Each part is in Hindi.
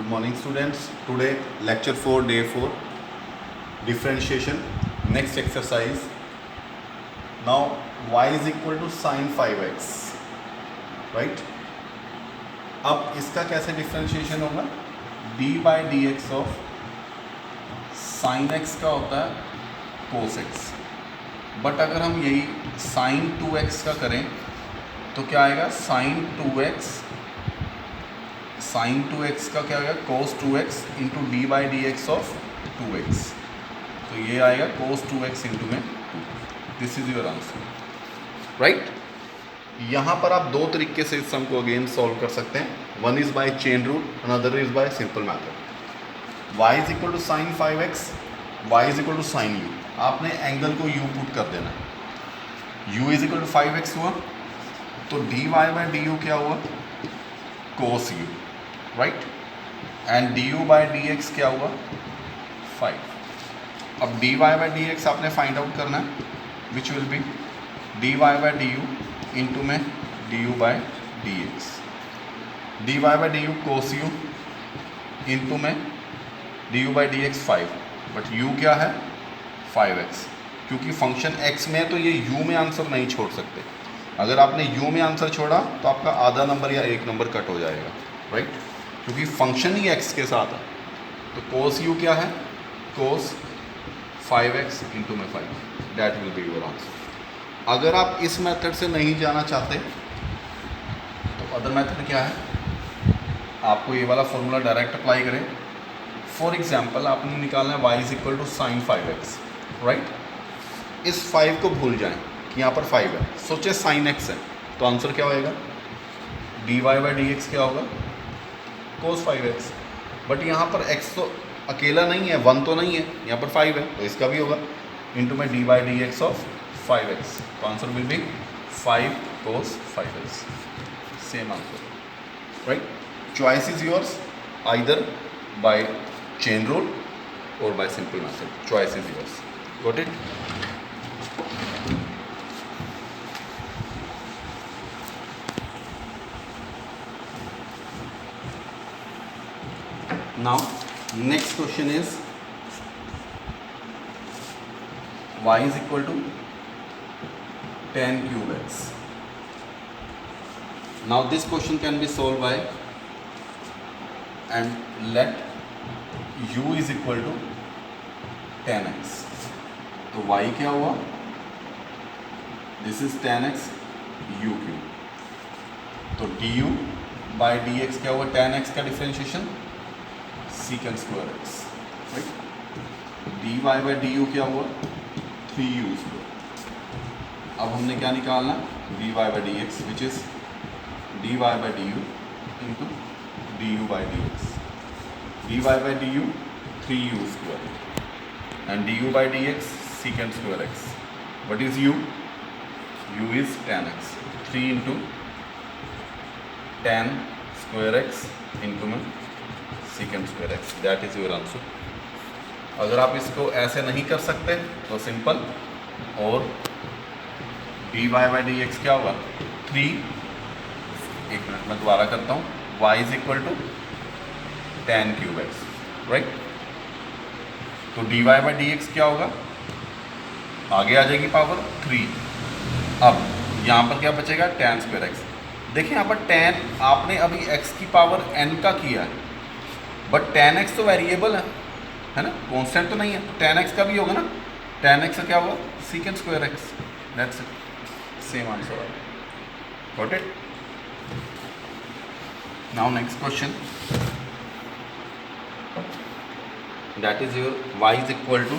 Good morning students. Today lecture 4 day 4 differentiation. Next exercise. Now y is equal to sin 5x, right? अब इसका कैसे डिफ्रेंशिएशन होगा? d by dx of sin x का होता है cos x, बट अगर हम यही sin 2x का करें तो क्या आएगा? sin 2x का क्या आएगा? cos 2x into D by d x of 2x, तो ये आएगा cos 2x इंटू में 2. This is your answer, right. यहाँ पर आप दो तरीके से इस सम को अगेन सॉल्व कर सकते हैं. One is by chain rule, another is by simple method. y is equal to sine 5x, y is equal to sine u. आपने एंगल को u पुट कर देना. u is equal to 5x हुआ तो dy बाई डी यू क्या हुआ? cos u, right. And du by d x क्या हुआ? 5. अब dy बाई डी एक्स आपने फाइंड आउट करना है, which will be dy by d you into में du by d x. dy by d you cos u into में du by d x 5, but u क्या है? 5x. क्योंकि फंक्शन x में है तो ये u में आंसर नहीं छोड़ सकते. अगर आपने u में आंसर छोड़ा तो आपका आधा नंबर या एक नंबर कट हो जाएगा, राइट. क्योंकि फंक्शन ही x के साथ है. तो cos u क्या है? cos 5x इंटू में 5. That will be your answer. अगर आप इस मेथड से नहीं जाना चाहते तो अदर मेथड क्या है? आपको ये वाला फॉर्मूला डायरेक्ट अप्लाई करें. फॉर एग्जाम्पल आपने निकालना है y is equal to sine 5x, right. इस 5 को भूल जाएं कि यहाँ पर 5 है. सोचे साइन x है तो आंसर क्या होएगा? dy बाई डी एक्स क्या होगा? cos 5x. बट यहाँ पर x तो अकेला नहीं है, 1 तो नहीं है, यहाँ पर 5 है तो इसका भी होगा इंटू में d by d x of 5x. तो answer will be 5 cos 5x. Same answer, right. Choice is yours, either by chain rule और by simple method. Choice is yours. Got it? Now next question is y is equal to tan cube x. Now this question can be solved by, and let u is equal to tan x. तो y क्या हुआ? This is tan x u cube. तो du by dx क्या हुआ? tan x का differentiation secant square x, right. dy by du क्या हुआ? 3u square. अब हमने क्या निकालना? dy by dx which is dy by du into du by dx. dy by du 3u square and du by dx secant square x. What is u? u is tan x. 3 into tan square x into में secant square x. That is your answer. अगर आप इसको ऐसे नहीं कर सकते तो सिंपल, और dy बाई डी एक्स क्या होगा? 3. एक मिनट मैं दोबारा करता हूँ. y is equal to tan cube x, right. तो dy बाई डी एक्स क्या होगा? आगे आ जाएगी पावर 3. अब यहाँ पर क्या बचेगा? tan square x. देखिए यहाँ पर tan आपने अभी x की पावर n का किया है, बट tan x तो वेरिएबल है ना, कांस्टेंट तो नहीं है. तो tan x का भी होगा ना. tan x का क्या होगा? secant square x. That's it. Same answer. Got it? Now next question, that is your y is equal to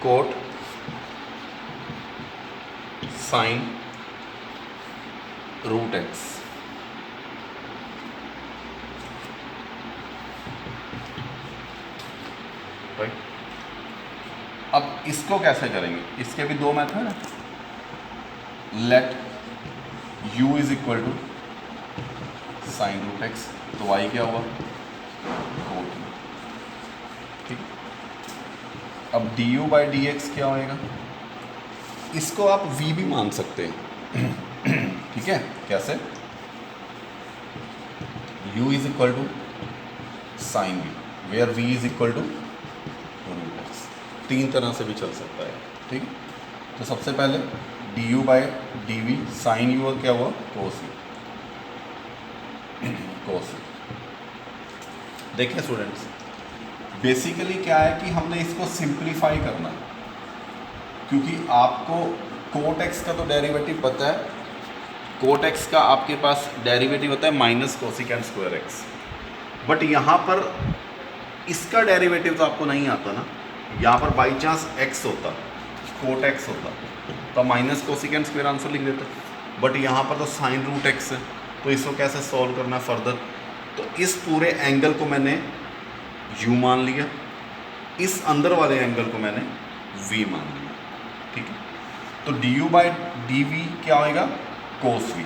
cot sin root x. Right. अब इसको कैसे करेंगे? इसके भी दो मेथड हैं. Let u is equal to sine root x. तो y क्या हुआ? cot. ठीक. अब du बाई डी एक्स क्या होएगा? इसको आप v भी मान सकते हैं. ठीक है. कैसे? u is equal to sine v, where v is equal to root x. तीन तरह से भी चल सकता है, ठीक है। तो सबसे पहले d u by d v sine u और क्या हुआ कोस यू, कोस यू। देखिए स्टूडेंट्स, बेसिकली क्या है कि हमने इसको सिंप्लीफाई करना है, क्योंकि आपको कोट एक्स का तो डेरिवेटिव पता है, कोट एक्स का आपके पास डेरिवेटिव होता है minus cosecant square x, but यहाँ पर इसका डेरिवेटिव तो आपको नहीं आता ना। यहाँ पर बाई चांस एक्स होता, कोट एक्स होता, तो माइनस कोसिकेंट स्क्वायर आंसर लिख देते, बट यहाँ पर तो साइन रूट एक्स है, तो इसको कैसे सॉल्व करना फर्दर। तो इस पूरे एंगल को मैंने u मान लिया, इस अंदर वाले एंगल को मैंने v मान लिया, ठीक है। तो d u by d v क्या होएगा कोस v।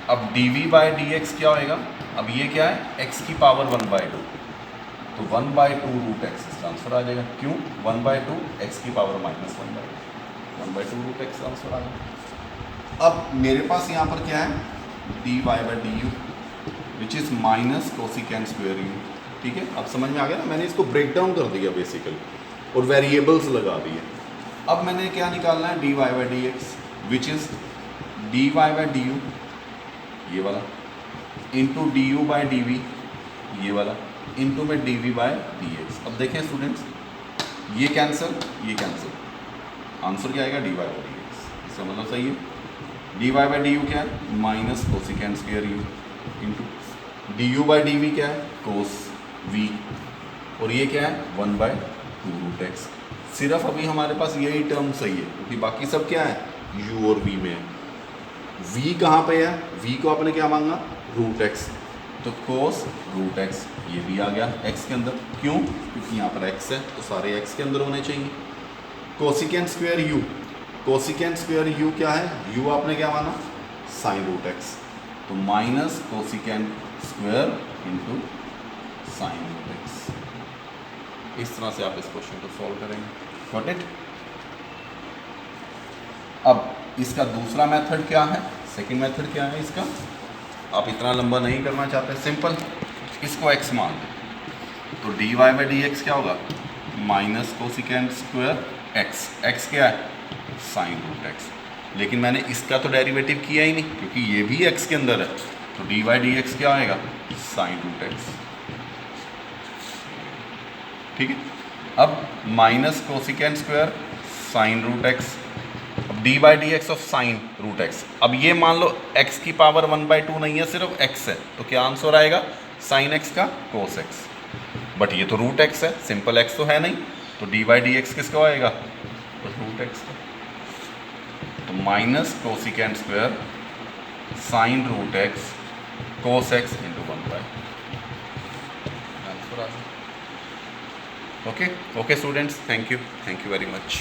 अब d v by d x क्या होएगा, अब ये क्या है x की पावर 1/2, तो 1/2 रूट एक्स इसका आंसर आ जाएगा। क्यों 1/2 x की पावर -1/2 रूट एक्स आंसर आ जाएगा। अब मेरे पास यहाँ पर क्या है d y by d u which is minus cosecant square u, ठीक है। अब समझ में आ गया ना, मैंने इसको ब्रेक डाउन कर दिया बेसिकली और वेरिएबल्स लगा दिए। अब मैंने क्या निकालना है d y by d x which is d y by d u ये वाला into d u by d v ये वाला इंटू में d v by d x. अब देखें स्टूडेंट्स, ये कैंसिल, आंसर क्या आएगा d y by d x. इसका मतलब सही है। D y by d u क्या है minus cosecant square u into d u by d v क्या है कोस वी, और ये क्या है 1/2 रूट एक्स। सिर्फ अभी हमारे पास यही टर्म सही है, क्योंकि बाकी सब क्या है u और v में है। v कहाँ पे है, v को आपने क्या मांगा रूट एक्स, तो कोस रूट एक्स ये भी आ गया x के अंदर। क्यों, क्योंकि यहाँ पर x है तो सारे x के अंदर होने चाहिए। Cosecant square u, cosecant square u क्या है, u आपने क्या माना साइन रूट एक्स, तो minus cosecant square into sine root x. इस तरह से आप इस क्वेश्चन को सॉल्व करेंगे। Got it. अब इसका दूसरा मेथड क्या है, सेकंड मेथड क्या है इसका, आप इतना लंबा नहीं करना चाहते, सिंपल इसको x मान लें, तो d y by d x क्या होगा minus cosecant square x, x क्या है साइन रूट एक्स। लेकिन मैंने इसका तो डेरिवेटिव किया ही नहीं, क्योंकि ये भी x के अंदर है, तो डी वाई डी एक्स क्या आएगा साइन रूट एक्स, ठीक है। अब minus cosecant square sine root x, अब d by d x of sine root x. अब ये मान लो x की पावर 1/2 नहीं है, सिर्फ x है, तो क्या आंसर आएगा साइन एक्स का कोस एक्स, बट ये तो रूट एक्स है, सिंपल x तो है नहीं, तो डी बाई डी एक्स किसका आएगा तो रूट एक्स का, तो minus cosecant square sine root x cos x into 1/2 answer आ जाए। Okay students, thank you very much.